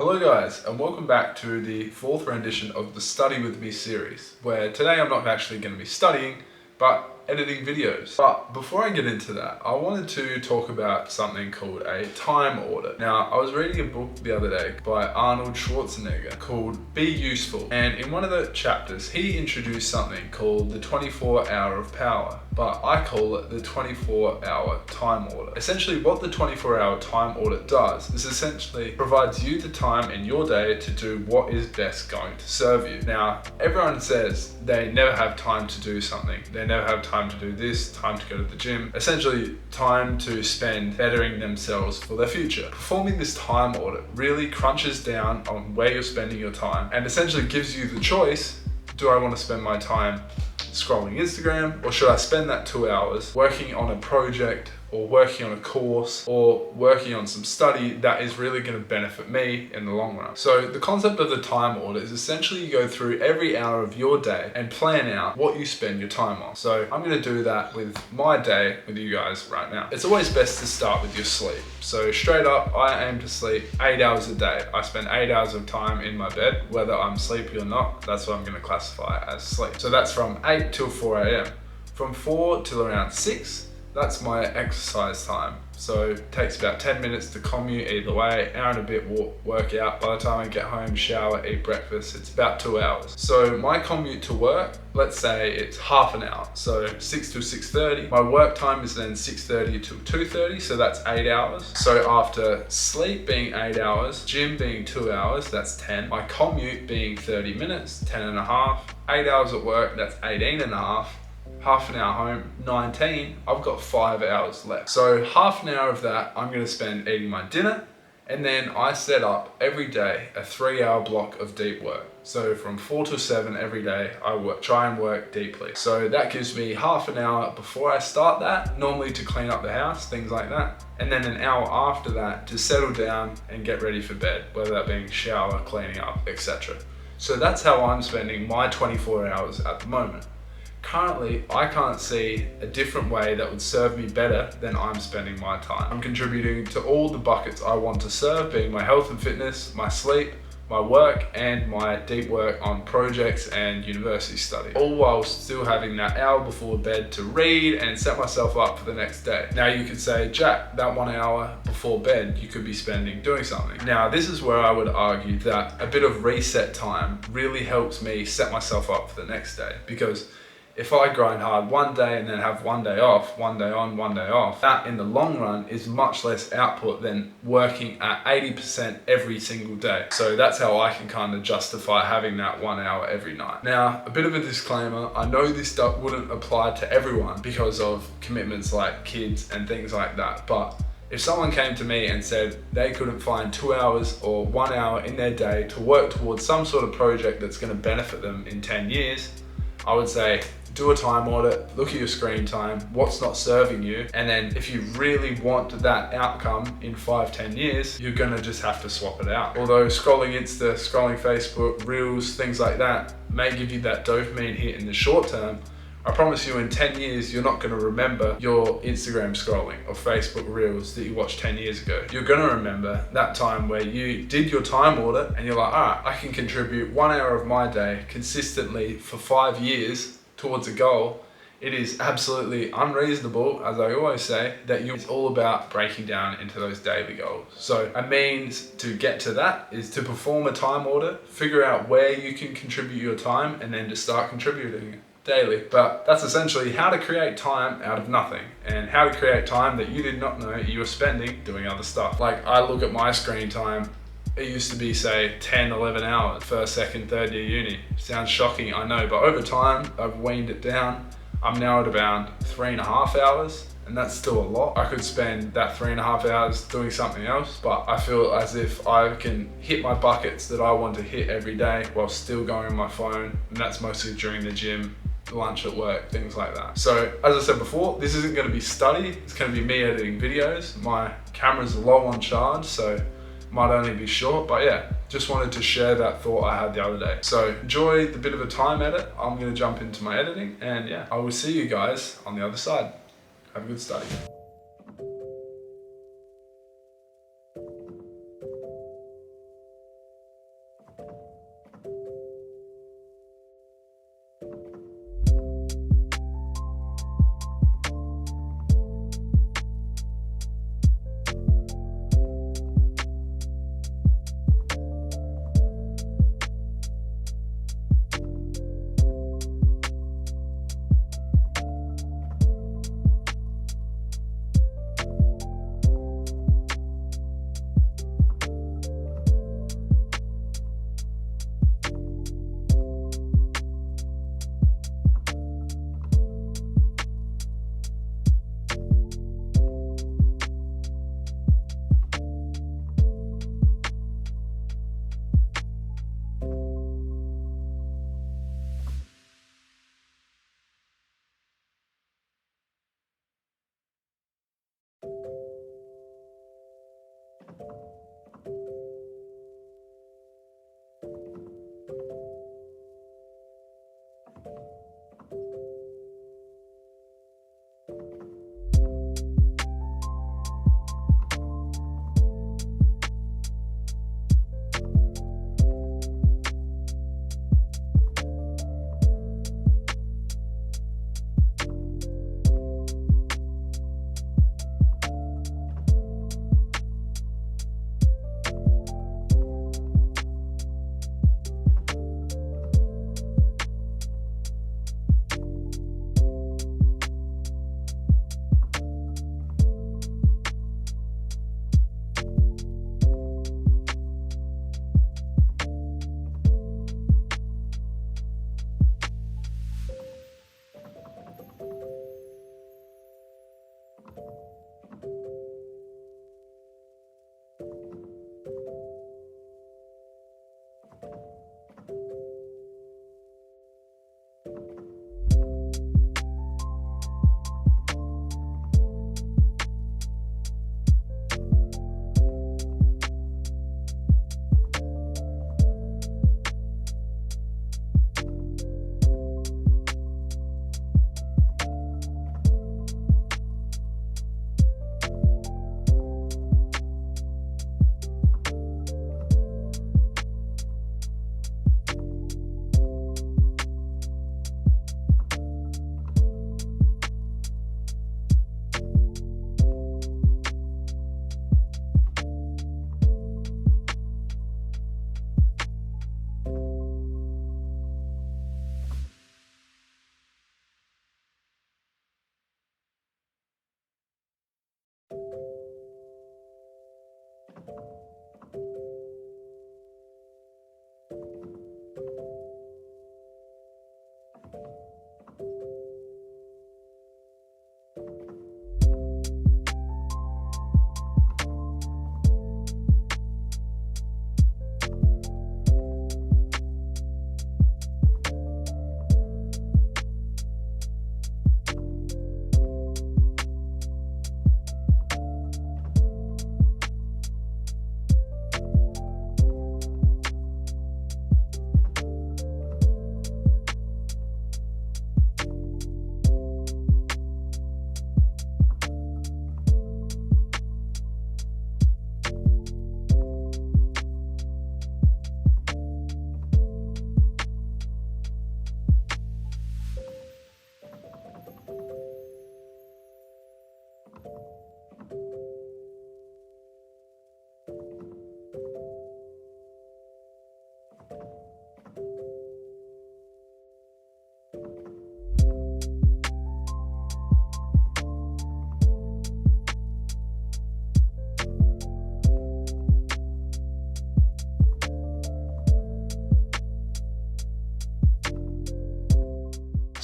Hello guys, and welcome back to the fourth rendition of the Study With Me series, where today I'm not actually going to be studying, but editing videos. But before I get into that, I wanted to talk about something called a time audit. Now, I was reading a book the other day by Arnold Schwarzenegger called Be Useful, and in one of the chapters, he introduced something called the 24-hour of power, but I call it the 24-hour time audit. Essentially, what the 24-hour time audit does is essentially provides you the time in your day to do what is best going to serve you. Now, everyone says they never have time to do something. They never have time to do this, time to go to the gym. Essentially, time to spend bettering themselves for their future. Performing this time audit really crunches down on where you're spending your time and essentially gives you the choice: do I want to spend my time scrolling Instagram, or should I spend that 2 hours working on a project or working on a course or working on some study that is really going to benefit me in the long run? So the concept of the time audit is essentially you go through every hour of your day and plan out what you spend your time on. So I'm going to do that with my day with you guys right now. It's always best to start with your sleep. So straight up, I aim to sleep 8 hours a day. I spend 8 hours of time in my bed, whether I'm sleepy or not. That's what I'm going to classify as sleep. So that's from 8 till 4 a.m. From 4 till around 6, that's my exercise time. So it takes about 10 minutes to commute either way, hour and a bit workout. By the time I get home, shower, eat breakfast, it's about 2 hours. So my commute to work, let's say it's half an hour. So 6 to 6:30. My work time is then 6:30 to 2:30, so that's 8 hours. So after sleep being 8 hours, gym being 2 hours, that's 10. My commute being 30 minutes, 10 and a half. 8 hours at work, that's 18 and a half. Half an hour home, 19, I've got 5 hours left. So half an hour of that I'm going to spend eating my dinner, and then I set up every day a 3-hour block of deep work. So from 4 to 7 every day, I try and work deeply. So that gives me half an hour before I start that, normally to clean up the house, things like that. And then an hour after that to settle down and get ready for bed, whether that being shower, cleaning up, etc. So that's how I'm spending my 24 hours at the moment. Currently, I can't see a different way that would serve me better than I'm spending my time. I'm contributing to all the buckets I want to serve, being my health and fitness, my sleep, my work, and my deep work on projects and university study, all while still having that hour before bed to read and set myself up for the next day. Now you could say, Jack, that 1 hour before bed you could be spending doing something. Now this is where I would argue that a bit of reset time really helps me set myself up for the next day, because if I grind hard one day and then have 1 day off, 1 day on, 1 day off, that in the long run is much less output than working at 80% every single day. So that's how I can kind of justify having that 1 hour every night. Now, a bit of a disclaimer, I know this stuff wouldn't apply to everyone because of commitments like kids and things like that, but if someone came to me and said they couldn't find 2 hours or 1 hour in their day to work towards some sort of project that's going to benefit them in 10 years, I would say, do a time audit, look at your screen time, what's not serving you, and then if you really want that outcome in 5-10 years, you're gonna just have to swap it out. Although scrolling Insta, scrolling Facebook, Reels, things like that may give you that dopamine hit in the short term, I promise you in 10 years, you're not gonna remember your Instagram scrolling or Facebook Reels that you watched 10 years ago. You're gonna remember that time where you did your time audit and you're like, all right, I can contribute 1 hour of my day consistently for 5 years towards a goal. It is absolutely unreasonable, as I always say, that it's all about breaking down into those daily goals. So a means to get to that is to perform a time audit, figure out where you can contribute your time, and then to start contributing it daily. But that's essentially how to create time out of nothing, and how to create time that you did not know you were spending doing other stuff. Like, I look at my screen time, it used to be, say, 10, 11 hours, first, second, third year uni. Sounds shocking, I know, but over time, I've weaned it down. I'm now at around 3.5 hours, and that's still a lot. I could spend that 3.5 hours doing something else, but I feel as if I can hit my buckets that I want to hit every day while still going on my phone, and that's mostly during the gym, lunch at work, things like that. So as I said before, this isn't going to be study, it's going to be me editing videos. My camera's low on charge, so might only be short, but yeah, just wanted to share that thought I had the other day. So enjoy the bit of a time edit. I'm going to jump into my editing, and yeah, I will see you guys on the other side. Have a good study.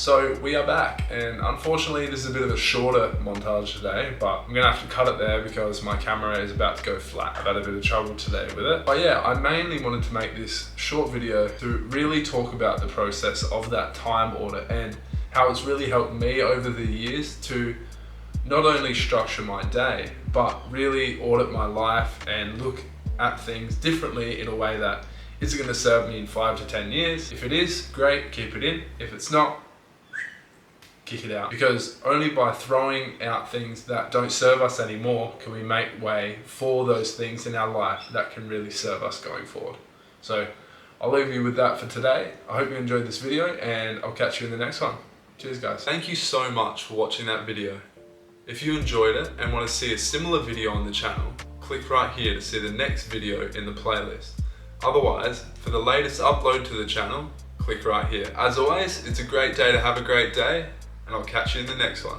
So we are back, and unfortunately this is a bit of a shorter montage today, but I'm gonna have to cut it there because my camera is about to go flat. I've had a bit of trouble today with it. But yeah, I mainly wanted to make this short video to really talk about the process of that time audit and how it's really helped me over the years to not only structure my day, but really audit my life and look at things differently in a way that is it going to serve me in 5 to 10 years? If it is, great, keep it in. If it's not, kick it out. Because only by throwing out things that don't serve us anymore can we make way for those things in our life that can really serve us going forward. So I'll leave you with that for today. I hope you enjoyed this video and I'll catch you in the next one. Cheers guys. Thank you so much for watching that video. If you enjoyed it and want to see a similar video on the channel, click right here to see the next video in the playlist. Otherwise, for the latest upload to the channel, click right here. As always, it's a great day to have a great day, and I'll catch you in the next one.